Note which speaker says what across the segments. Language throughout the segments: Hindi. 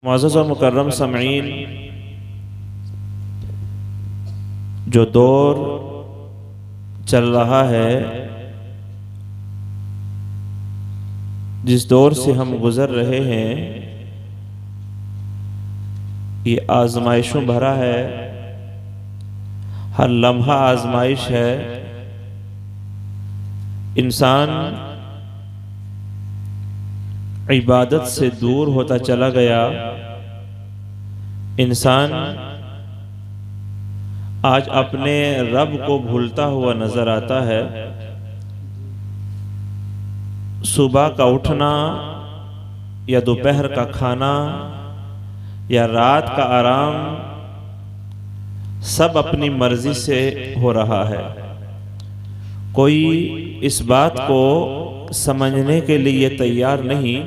Speaker 1: मुअज़्ज़ज़ व मुकर्रम समईन, जो दौर चल रहा है, जिस दौर से हम गुज़र रहे हैं, ये आज़माइशों भरा है। हर लम्हा आज़माइश है। इंसान इबादत से दूर होता चला गया। इंसान आज अपने रब को भूलता हुआ नजर आता है। सुबह का उठना या दोपहर का खाना या रात का आराम सब अपनी मर्जी से हो रहा है। कोई इस बात को समझने के लिए तैयार नहीं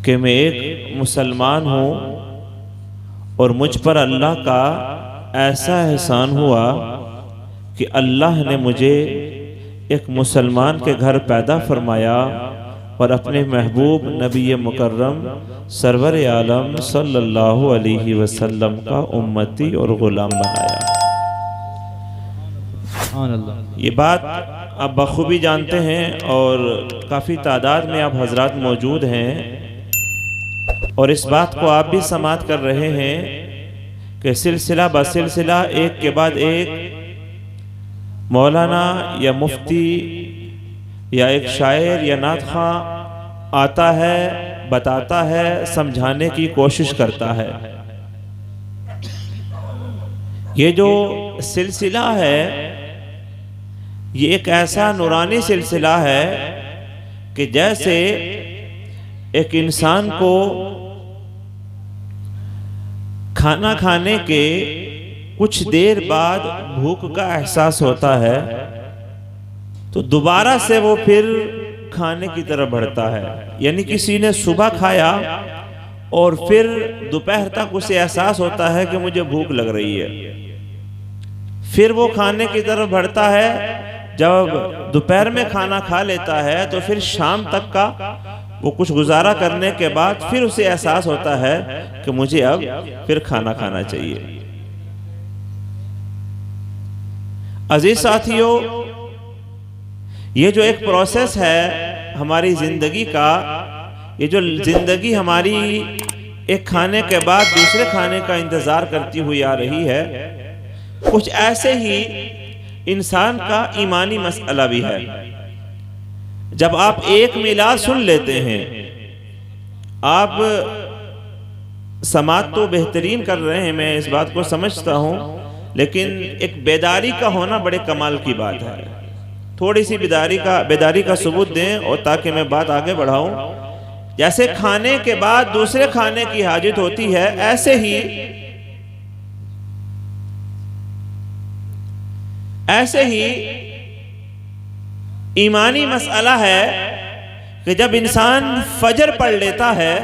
Speaker 1: कि मैं एक मुसलमान हूँ और मुझ पर अल्लाह का ऐसा एहसान हुआ कि अल्लाह ने मुझे एक मुसलमान के घर पैदा फरमाया और अपने महबूब नबी मुकर्रम सरवर आलम सल्लल्लाहु अलैहि वसल्लम का उम्मती और गुलाम बनाया। ये बात आप बखूबी जानते हैं और काफ़ी तादाद में आप हजरात मौजूद हैं और इस बात को आप भी समात कर रहे हैं कि सिलसिला बसिलसिला एक के बाद एक मौलाना या मुफ्ती या एक शायर या नात ख़ां आता है, बताता है, समझाने की कोशिश करता है। ये जो सिलसिला है ये एक ऐसा नूरानी सिलसिला है कि जैसे एक इंसान को खाना खाने के कुछ देर बाद भूख का एहसास होता है तो दोबारा से वो फिर खाने की तरफ बढ़ता है। यानी किसी ने सुबह खाया और फिर दोपहर तक उसे एहसास होता है कि मुझे भूख लग रही है, फिर वो खाने की तरफ बढ़ता है। जब दोपहर में खाना खा लेता है तो फिर शाम तक का वो कुछ गुजारा करने के बाद फिर उसे एहसास होता है कि मुझे अब फिर खाना खाना चाहिए। अजीज साथियों, ये जो एक प्रोसेस है हमारी जिंदगी का, ये जो जिंदगी हमारी एक खाने के बाद दूसरे खाने का इंतजार करती हुई आ रही है, कुछ ऐसे ही इंसान का ईमानी मसला भी है। जब आप एक मिलाद सुन लेते हैं, आप समात तो बेहतरीन कर रहे हैं, मैं इस बात को समझता हूं, लेकिन एक बेदारी का होना बड़े कमाल की बात है। थोड़ी सी बेदारी का सबूत दें और ताकि मैं बात आगे बढ़ाऊं। जैसे खाने के बाद दूसरे खाने की हाजत होती है, ऐसे ही ईमानी मसला है कि जब इंसान फजर पढ़ लेता है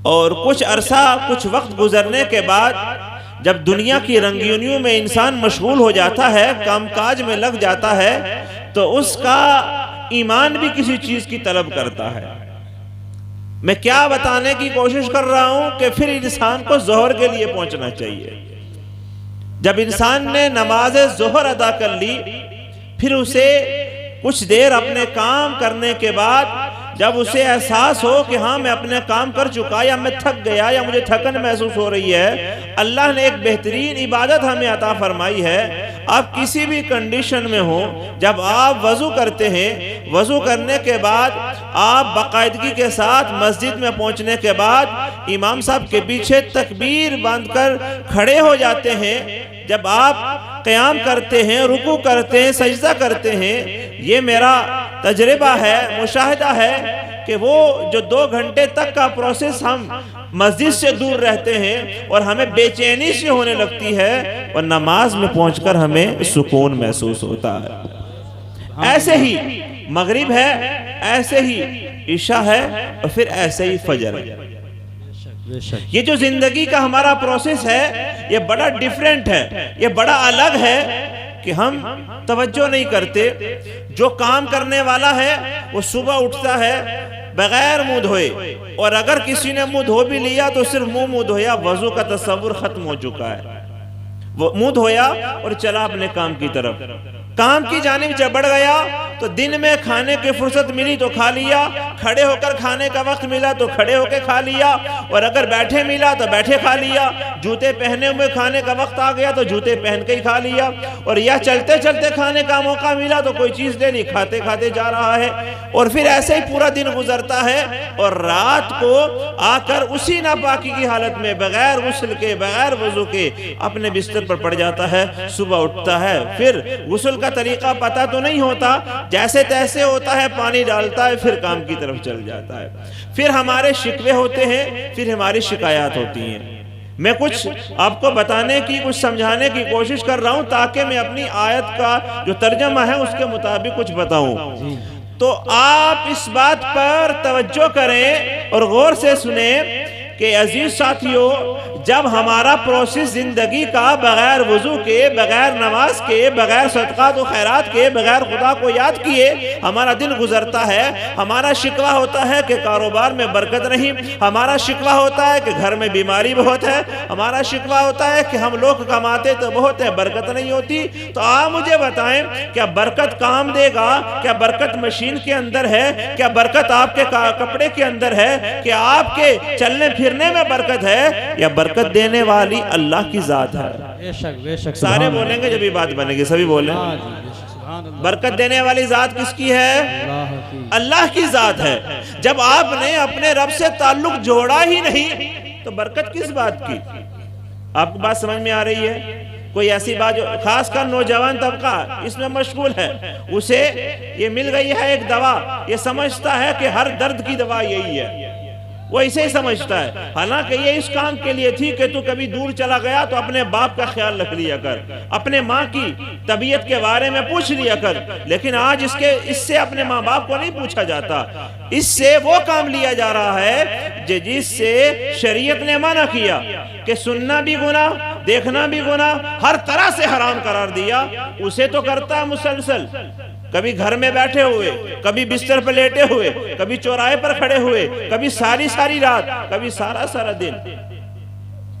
Speaker 1: और कुछ अरसा कुछ वक्त गुजरने के बाद जब दुनिया की रंगीनियों में इंसान मशगूल हो जाता है, कामकाज में लग जाता है, तो उसका ईमान भी किसी चीज की तलब करता है। मैं क्या बताने की कोशिश कर रहा हूं कि फिर इंसान को जोहर के लिए पहुंचना चाहिए। जब इंसान ने नमाज जोहर अदा कर ली, फिर उसे कुछ देर अपने काम करने के बाद जब उसे एहसास हो कि हाँ मैं अपने काम कर चुका या मैं थक गया या मुझे थकन महसूस हो रही है, अल्लाह ने एक बेहतरीन इबादत हमें अता फरमाई है। आप किसी भी कंडीशन में हो, जब आप वज़ू करते हैं, वज़ू करने के बाद आप बाकायदगी के साथ मस्जिद में पहुंचने के बाद इमाम साहब के पीछे तकबीर बांधकर खड़े हो जाते हैं। जब आप क़याम करते हैं, रुकू करते हैं, सजदा करते हैं, ये मेरा तजर्बा है, मुशाहिदा है कि वो जो 2 घंटे तक का प्रोसेस हम मस्जिद से दूर रहते हैं और हमें बेचैनी से होने लगती है और नमाज में पहुंचकर हमें सुकून महसूस होता है। ऐसे ही मगरिब है, ऐसे ही इशा है और फिर ऐसे ही फजर है। ये जो जिंदगी का हमारा प्रोसेस है ये बड़ा डिफरेंट है, ये बड़ा अलग है कि हम तवज्जो नहीं करते। जो काम करने वाला है वो सुबह उठता है, बगैर मुंह धोए, और अगर किसी ने मुंह धो भी लिया तो सिर्फ मुंह धोया, वजू का तस्वुर खत्म हो चुका है। वो मुंह धोया और चला अपने काम की तरफ, काम की जानिब जब बढ़ गया तो दिन में खाने की फुर्सत मिली तो खा लिया, खड़े होकर खाने का वक्त मिला तो खड़े होकर खा लिया, और अगर बैठे मिला तो बैठे खा लिया, जूते पहने हुए खाने का वक्त आ गया तो जूते पहन के ही खा लिया, और या चलते चलते खाने का मौका मिला तो कोई चीज ले ली, खाते खाते जा रहा है, और फिर ऐसे ही पूरा दिन गुजरता है, और रात को आकर उसी नापाकी की हालत में बगैर गुस्ल के बगैर वजू के अपने बिस्तर पर पड़ जाता है। सुबह उठता है, फिर गुस्ल का तरीका पता तो नहीं होता, जैसे तैसे होता है, पानी डालता है, फिर काम की तरफ चल जाता है। फिर हमारे शिकवे होते हैं, फिर हमारी शिकायत होती हैं। मैं कुछ आपको बताने की, कुछ समझाने की कोशिश कर रहा हूं ताकि मैं अपनी आयत का जो तर्जमा है उसके मुताबिक कुछ बताऊं। तो आप इस बात पर तवज्जो करें और गौर से सुने कि अजीज साथियों, जब हमारा प्रोसेस जिंदगी का बगैर वजू के, बगैर नमाज के, बगैर सदक़ात और खैरात के, बगैर खुदा को याद किए हमारा दिन गुजरता है, हमारा शिकवा होता है कि कारोबार में बरकत नहीं, हमारा शिकवा होता है कि घर में बीमारी बहुत है, हमारा शिकवा होता है कि हम लोग कमाते तो बहुत है, बरकत नहीं होती। तो आप मुझे बताएं, क्या बरकत काम देगा? क्या बरकत मशीन के अंदर है? क्या बरकत आपके कपड़े के अंदर है? क्या आपके चलने फिरने में बरकत है? या बरकत देने वाली अल्लाह की जात है?
Speaker 2: बेशक बेशक,
Speaker 1: सारे बोलेंगे जब ये बात बनेगी, सभी बोले। बरकत देने वाली जात किसकी है? अल्लाह की जात है। जब आपने अपने रब से ताल्लुक जोड़ा ही नहीं तो बरकत किस बात की? आपको बात समझ में आ रही है? कोई ऐसी बात जो खासकर नौजवान तबका इसमें मशगूल है, उसे ये मिल गई है एक दवा, ये समझता है कि हर दर्द की दवा यही है, वो इसे ही समझता है। हालांकि ये इस काम के लिए थी कि तू कभी दूर चला गया तो अपने बाप का ख्याल रख लिया कर, अपने माँ की तबीयत के बारे में पूछ लिया कर, लेकिन आज इससे अपने माँ बाप को नहीं पूछा जाता। इससे वो काम लिया जा रहा है जिससे शरीयत ने मना किया कि सुनना भी गुनाह, देखना भी गुनाह, हर तरह से हराम करार दिया, उसे तो करता है मुसलसल। कभी घर में बैठे हुए, कभी बिस्तर पर लेटे हुए, कभी चौराहे पर खड़े हुए, कभी सारी सारी रात, कभी सारा सारा दिन।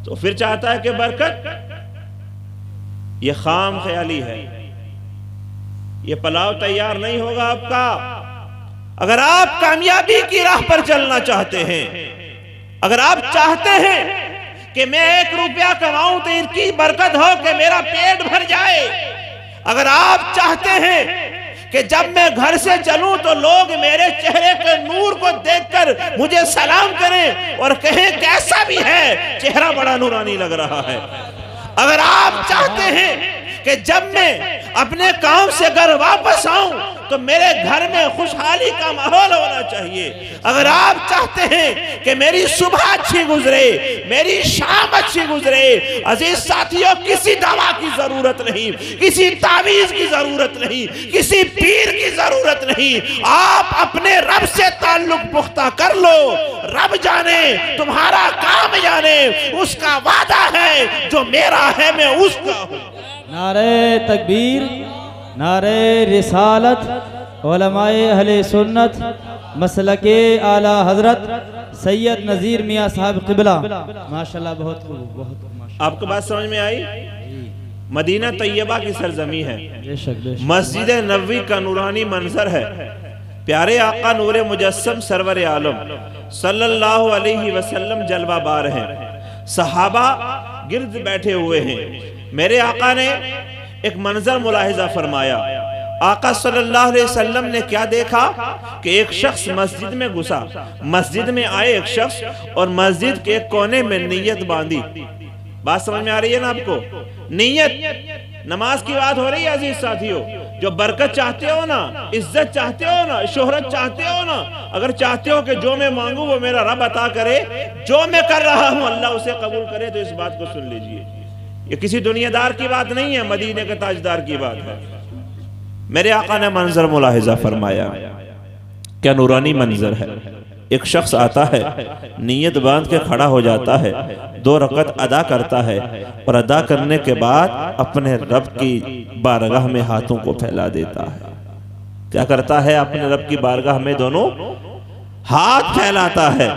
Speaker 1: तो फिर चाहता है कि बरकत, ये खाम ख्याली है, ये पलाव तैयार नहीं होगा आपका। अगर आप कामयाबी की राह पर चलना चाहते हैं, अगर आप चाहते हैं कि मैं 1 रुपया कमाऊं तो इसकी बरकत हो कि मेरा पेट भर जाए, अगर आप चाहते हैं कि जब मैं घर से चलूं तो लोग मेरे चेहरे के नूर को देखकर मुझे सलाम करें और कहें कैसा भी है, चेहरा बड़ा नूरानी लग रहा है, अगर आप चाहते हैं कि जब मैं अपने काम से घर वापस आऊं तो मेरे घर में खुशहाली का माहौल होना चाहिए, अगर आप चाहते हैं कि मेरी सुबह अच्छी गुजरे, मेरी शाम अच्छी गुजरे, अजीज साथियों, किसी दवा की जरूरत नहीं, किसी तावीज की जरूरत नहीं, किसी पीर की जरूरत नहीं, आप अपने रब से ताल्लुक पुख्ता कर लो। रब जाने, तुम्हारा काम जाने, उसका वादा है जो मेरा है मैं उसका हूं।
Speaker 2: नारे तकबीर, नारे रिसालत, उलमाए अहले सुन्नत, मसलके आला हजरत सैयद नज़ीर मियाँ साहब क़िबला, माशाल्लाह, बहुत खूब, बहुत माशाल्लाह।
Speaker 1: आपको बात समझ में आई? मदीना तैयबा की सरजमी है, मस्जिद नबवी का नूरानी मंजर है, प्यारे आका नूरे मुजस्सम सरवर आलम सल्लल्लाहु अलैहि वसल्लम जलवा बार हैं, सहाबा गिर्द बैठे हुए हैं। मेरे आका ने एक मंजर मुलाहिजा फरमाया। आका सल्लल्लाहु अलैहि वसल्लम ने क्या देखा कि एक शख्स मस्जिद में घुसा, मस्जिद में आए एक शख्स और मस्जिद के कोने में नियत बांधी। बात समझ में आ रही है ना आपको? नियत, नमाज की बात हो रही है अजीज साथियों। जो बरकत चाहते हो ना, इज्जत चाहते हो ना, शोहरत चाहते हो ना, अगर चाहते हो कि जो मैं मांगू वो मेरा रब अता करे, जो मैं कर रहा हूं अल्लाह उसे कबूल करे, तो इस बात को सुन लीजिए। ये किसी दुनियादार की बात नहीं है, मदीने के ताजदार की बात है। मेरे आका ने मंजर मुलाहिजा फरमाया, क्या नूरानी मंजर है। एक शख्स आता है, नियत बांध के खड़ा हो जाता है, 2 रकत अदा करता है और अदा करने के बाद अपने रब की बारगाह में हाथों को फैला देता है। क्या करता है? अपने रब की बारगाह में दोनों हाथ फैलाता है।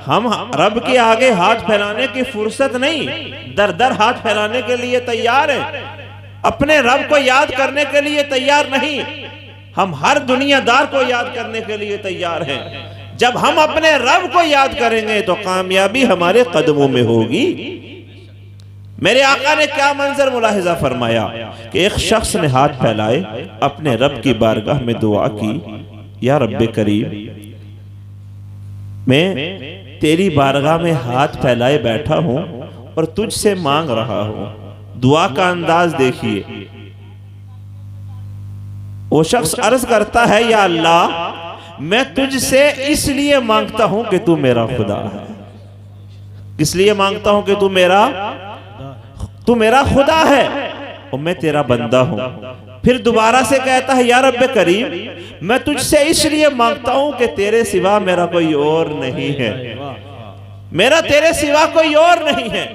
Speaker 1: हम रब के आगे हाथ फैलाने की फुर्सत नहीं, दर दर हाथ फैलाने के लिए तैयार है, अपने रब को याद करने के लिए तैयार नहीं। हम हर दुनियादार को याद करने के लिए तैयार हैं। जब हम अपने रब को याद करेंगे तो कामयाबी हमारे कदमों में होगी। मेरे आका ने क्या मंजर मुलाहिजा फरमाया कि एक शख्स ने हाथ फैलाए, अपने रब की बारगाह में दुआ की, या रब्बे करीम, मैं तेरी बारगाह में हाथ फैलाए बैठा हूं और तुझसे मांग रहा हूं। दुआ का अंदाज देखिए। वो शख्स अर्ज करता है, या अल्लाह, मैं तुझसे इसलिए मांगता हूं कि तू मेरा खुदा है। किस लिए मांगता हूं कि तू मेरा खुदा है और मैं तेरा बंदा हूं। फिर दोबारा से कहता है, या रब्बे करीम, मैं तुझसे इसलिए मांगता हूं कि तेरे सिवा मेरा कोई और नहीं है, मेरा तेरे सिवा कोई और नहीं है,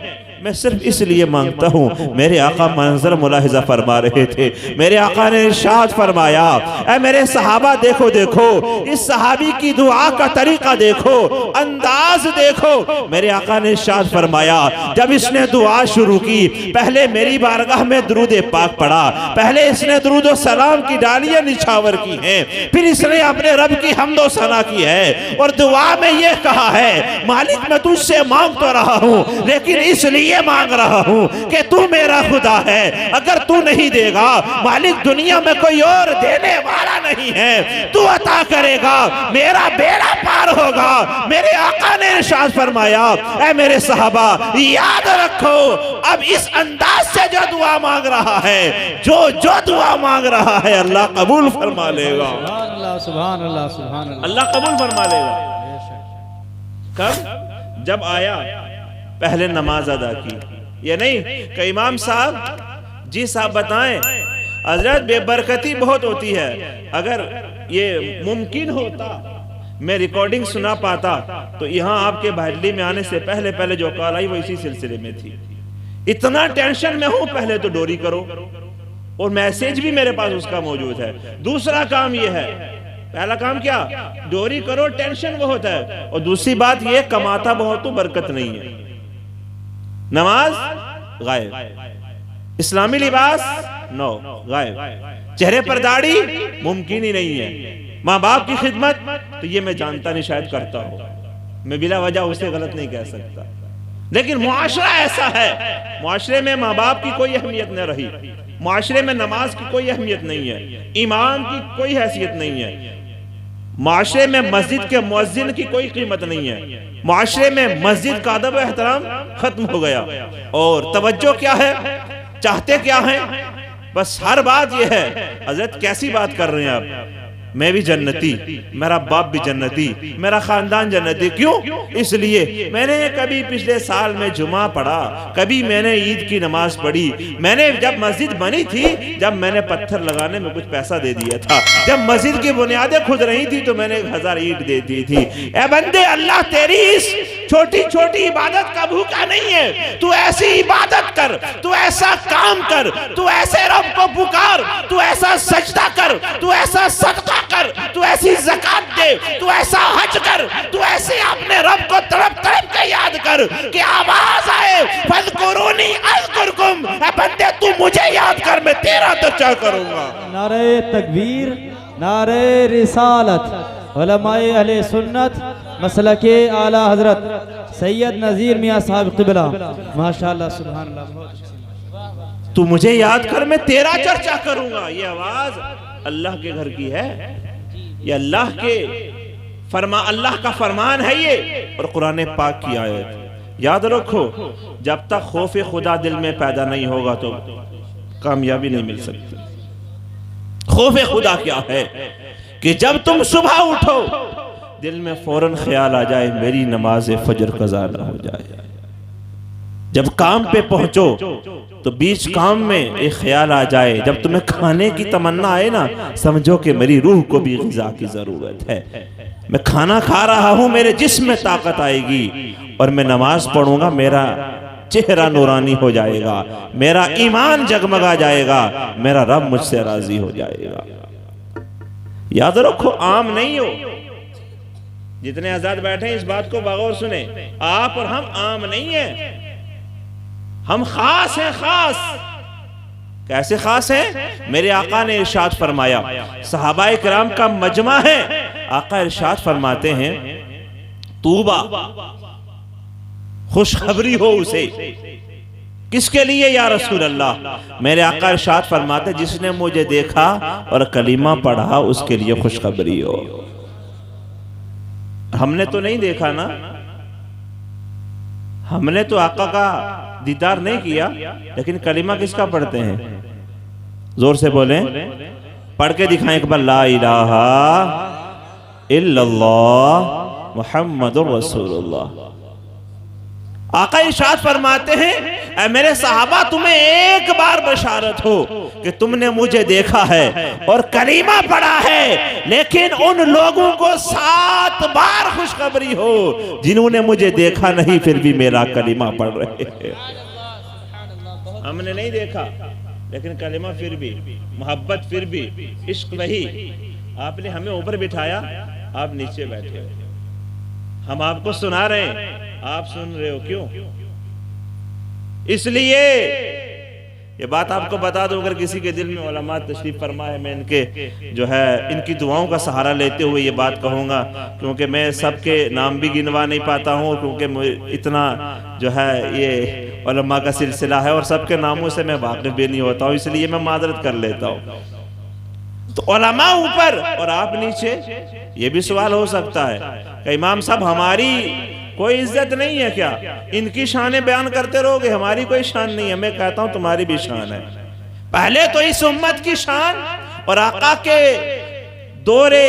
Speaker 1: मैं सिर्फ इसलिए मांगता हूं। मेरे आका मंजर मुलाहिजा फरमा रहे थे। मेरे आका ने इरशाद फरमाया, ऐ मेरे सहाबा देखो देखो, इस सहाबी की दुआ का तरीका देखो, अंदाज देखो। मेरे आका ने इरशाद फरमाया, जब इसने दुआ शुरू की, पहले मेरी बारगाह में दुरूद पाक पढ़ा, पहले इसने दुरूद व सलाम की डालियां निछावर की हैं, फिर इसने अपने रब की हम्दो सना की है और दुआ में यह कहा है, मालिक मैं तुझसे मांग तो रहा हूं, लेकिन इसलिए ये मांग रहा हूं कि तू मेरा खुदा है। अगर तू नहीं देगा मालिक, दुनिया में कोई और देने वाला नहीं है, तू अता करेगा, मेरा बेड़ा पार होगा। मेरे आका ने इरशाद फरमाया, ऐ मेरे सहाबा याद रखो, अब इस अंदाज से जो दुआ मांग रहा है, जो दुआ मांग रहा है, अल्लाह कबूल फरमा लेगा।
Speaker 2: सुभान अल्लाह, सुभान अल्लाह,
Speaker 1: अल्लाह कबूल फरमा लेगा। कब? जब आया पहले नमाज अदा की। ये नहीं कि इमाम साहब, जी साहब बताएं, हजरत बेबरकती बहुत होती है। अगर ये मुमकिन होता मैं रिकॉर्डिंग सुना पाता तो यहाँ आपके बहली में आने से पहले पहले जो कॉल आई वो इसी सिलसिले में थी। इतना टेंशन में हूं, पहले तो डोरी करो, और मैसेज भी मेरे पास उसका मौजूद है। दूसरा काम ये है, पहला काम क्या, डोरी करो, टेंशन बहुत है, और दूसरी बात ये, कमाता बहुत तो बरकत नहीं है। नमाज गायब, इस्लामी लिबास नो गायब, चेहरे पर दाढ़ी मुमकिन ही नहीं है, माँ बाप की खिदमत तो ये मैं जानता नहीं, शायद करता हो, मैं बिला वजह उसे गलत नहीं कह सकता, लेकिन मुआशरा ऐसा है, मुआशरे में माँ बाप की कोई अहमियत न रही, मुआशरे में नमाज की कोई अहमियत नहीं है, इमाम की कोई हैसियत नहीं है, माशरे में मस्जिद के मुअज्जिन की कोई कीमत नहीं है, माशरे में मस्जिद का अदब एहतराम खत्म हो गया। और तवज्जो क्या है, चाहते क्या है, बस हर बात यह है, हजरत कैसी बात कर रहे हैं आप, मैं भी जन्नती, मेरा बाप भी जन्नती, मेरा खानदान जन्नती। क्यों? इसलिए मैंने कभी पिछले साल में जुमा पढ़ा, कभी मैंने ईद की नमाज पढ़ी, मैंने जब मस्जिद बनी थी, जब मैंने पत्थर लगाने में कुछ पैसा दे दिया था, जब मस्जिद की बुनियादें खुद रही थी तो मैंने 1000 ईंट दे दी थी। ए बंदे, अल्लाह तेरी इस छोटी छोटी इबादत का भूखा नहीं है, तू ऐसी इबादत कर, तू ऐसा काम कर, तू ऐसे रब को पुकार, तू ऐसा सजदा कर, तू ऐसा सदका कर, तू ऐसी ज़कात दे, तू ऐसा हज कर, तू ऐसे अपने रब को तड़प तड़प के याद कर कि आवाज आए, फज़कुरूनी अज़कुरकुम, ऐ बंदे तू मुझे याद कर, मैं तेरा चर्चा करूंगा।
Speaker 2: नारे तकबीर, नारे रिसालत, उलमाए अहले सुन्नत, मसलके आला हजरत सैयद नज़ीर मियाँ साहब क़िबला, माशाअल्लाह, सुभान अल्लाह।
Speaker 1: तू मुझे याद कर, मैं तेरा चर्चा करूंगा। ये आवाज अल्लाह के घर की है, ये अल्लाह का फरमान है ये, और कुरान पाक की आयत। याद रखो, जब तक खौफ खुदा दिल में पैदा नहीं होगा तो कामयाबी नहीं मिल सकती। खौफ खुदा क्या है कि जब तुम सुबह उठो दिल में फौरन ख्याल आ जाए मेरी नमाज फजर कज़ा ना हो जाए। जब काम पे पहुंचो तो बीच काम में एक ख्याल आ जाए, जब तुम्हें खाने की तमन्ना आए ना, समझो कि मेरी रूह को भी ग़िज़ा की जरूरत है, मैं खाना खा रहा हूं, मेरे जिस्म में ताकत आएगी और मैं नमाज पढ़ूंगा, मेरा चेहरा नूरानी हो जाएगा, मेरा ईमान जगमगा जाएगा, मेरा रब मुझसे राजी हो जाएगा। याद रखो, आम नहीं हो, जितने आजाद बैठे हैं इस बात को बगौर सुने, आप और हम आम नहीं हैं, हम खास हैं, खास। कैसे खास हैं? मेरे आका ने इरशाद फरमाया, सहाबाए किराम का मजमा है, आका इरशाद फरमाते हैं, तूबा, खुशखबरी हो उसे। किसके लिए या रसूल अल्लाह? मेरे आका इरशाद फरमाते, जिसने मुझे देखा और कलीमा पढ़ा उसके लिए खुशखबरी हो। हमने तो नहीं देखा ना, हमने तो आका का दीदार नहीं किया, लेकिन कलीमा किसका पढ़ते हैं? जोर से बोलें, पढ़ के दिखाएं एक बार, ला इलाहा इल्लल्लाह मुहम्मदुर रसूलुल्लाह। आका इरशाद फरमाते हैं, ऐ मेरे सहाबा, तुम्हें एक बार बशारत हो कि तुमने मुझे देखा है और कलीमा पढ़ा है, लेकिन उन लोगों को 7 बार खुशखबरी हो जिन्होंने मुझे देखा नहीं फिर भी मेरा कलीमा पढ़ रहे हैं। हमने नहीं देखा लेकिन कलीमा फिर भी, मोहब्बत फिर भी, इश्क वही। आपने हमें ऊपर बिठाया, आप नीचे बैठे हो, हम आपको सुना रहे हैं, आप सुन रहे हो क्यों? इसलिए ये बात आपको बता दूं, अगर किसी के दिल में उलमा तशरीफ फरमा है, मैं इनके जो है इनकी दुआओं का सहारा लेते हुए ये बात कहूँगा, क्योंकि मैं सबके नाम भी गिनवा नहीं पाता हूँ, क्योंकि इतना जो है ये उलमा का सिलसिला है और सबके नामों से मैं वाकिफ भी नहीं होता हूँ, इसलिए मैं मादरत कर लेता हूँ। तो उलमा ऊपर और आप नीचे, ये भी सवाल हो सकता है कि इमाम साहब हमारी कोई इज्जत नहीं है क्या? इनकी शानें बयान करते रहोगे, हमारी कोई शान नहीं है। मैं कहता हूं तुम्हारी भी शान है। पहले तो इस उम्मत की शान और आका के दौरे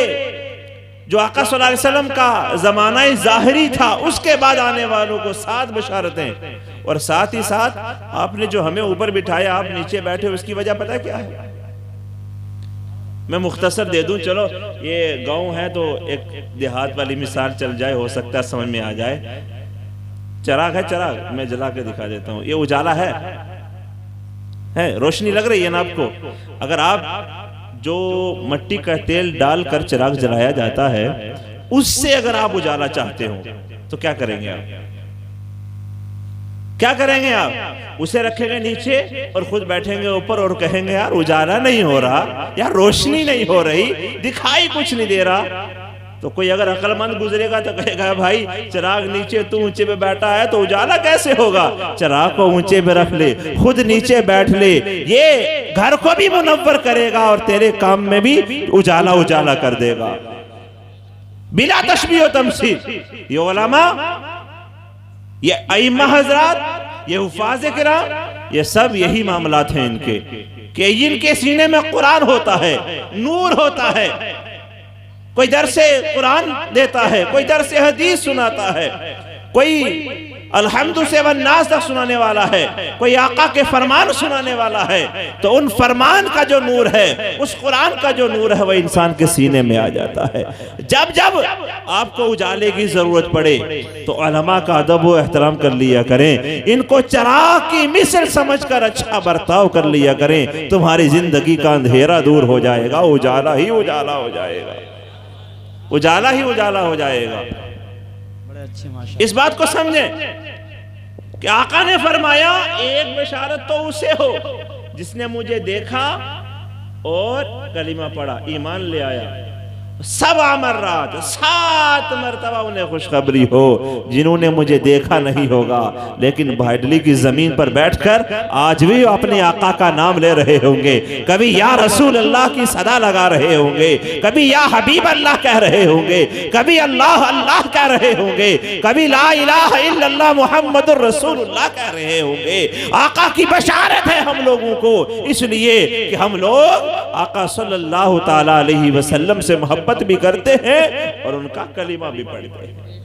Speaker 1: जो आका सल्लल्लाहु अलैहि वसल्लम का जमाना ज़ाहिरी था, उसके बाद आने वालों को 7 बशारतें, और साथ ही साथ आपने जो हमें ऊपर बिठाया, आप नीचे बैठे, उसकी वजह पता क्या है? मैं मुख्तसर दे दूं, चलो ये गांव है तो एक देहात वाली मिसाल चल जाए, हो सकता है समझ में आ जाए। चिराग है, चिराग मैं जला के दिखा देता हूं, ये उजाला है, रोशनी लग रही है ना आपको? अगर आप जो मट्टी का तेल डालकर चिराग जलाया जाता है, उससे अगर आप उजाला चाहते हो तो क्या करेंगे आप? क्या करेंगे आप? उसे रखेंगे नीचे और खुद बैठेंगे ऊपर और कहेंगे यार उजाला नहीं हो रहा, यार रोशनी नहीं हो रही, दिखाई कुछ नहीं दे रहा। तो कोई अगर अक्लमंद गुजरेगा तो कहेगा भाई चिराग नीचे, तू ऊंचे पे बैठा है तो उजाला कैसे होगा? चिराग को ऊंचे पे रख ले, खुद नीचे बैठ ले, ये घर को भी मुनव्वर करेगा और तेरे काम में भी उजाला उजाला कर देगा, बिला तशबीह व तमसील। ये उलमा, ये अइम्मा हजरात, ये हुफाज़ किराम, ये सब यही मामलात हैं इनके, कि इनके सीने में कुरान होता है, नूर होता है। कोई दरसे कुरान देता है, कोई दरसे हदीस सुनाता है, कोई अल्हम्दु से वन्नास तक सुनाने वाला है, कोई आका के फरमान सुनाने वाला है। तो उन फरमान का जो नूर है, उस कुरान का जो नूर है, वह इंसान के सीने में आ जाता है। जब जब आपको उजाले की जरूरत पड़े तो उलमा का अदब व एहतराम कर लिया करें, इनको चिराग की मिसल समझकर अच्छा बर्ताव कर लिया करें, तुम्हारी जिंदगी का अंधेरा दूर हो जाएगा, उजाला ही उजाला हो जाएगा, उजाला ही उजाला हो जाएगा। इस बात को समझें कि आका ने फरमाया, एक बशारत तो उसे हो जिसने मुझे देखा और कलीमा पढ़ा, ईमान ले आया। 7 मर्रात, 7 मरतबा उन्हें खुशखबरी हो जिन्होंने मुझे देखा नहीं होगा, लेकिन बाइडली की जमीन पर बैठकर आज भी अपने आका का नाम ले रहे होंगे। कभी या रसूल अल्लाह की सदा लगा रहे होंगे, कभी या हबीब अल्लाह कह रहे होंगे, कभी अल्लाह अल्लाह कह रहे होंगे, कभी ला इलाहा इल्लल्लाह मुहम्मदुर रसूलुल्लाह कह रहे होंगे। आका की बशारत है हम लोगों को, इसलिए कि हम लोग आका सल्लल्लाहु ताला अलैहि वसल्लम से मोहब्बत भी करते हैं और उनका कलीमा भी पढ़ते हैं।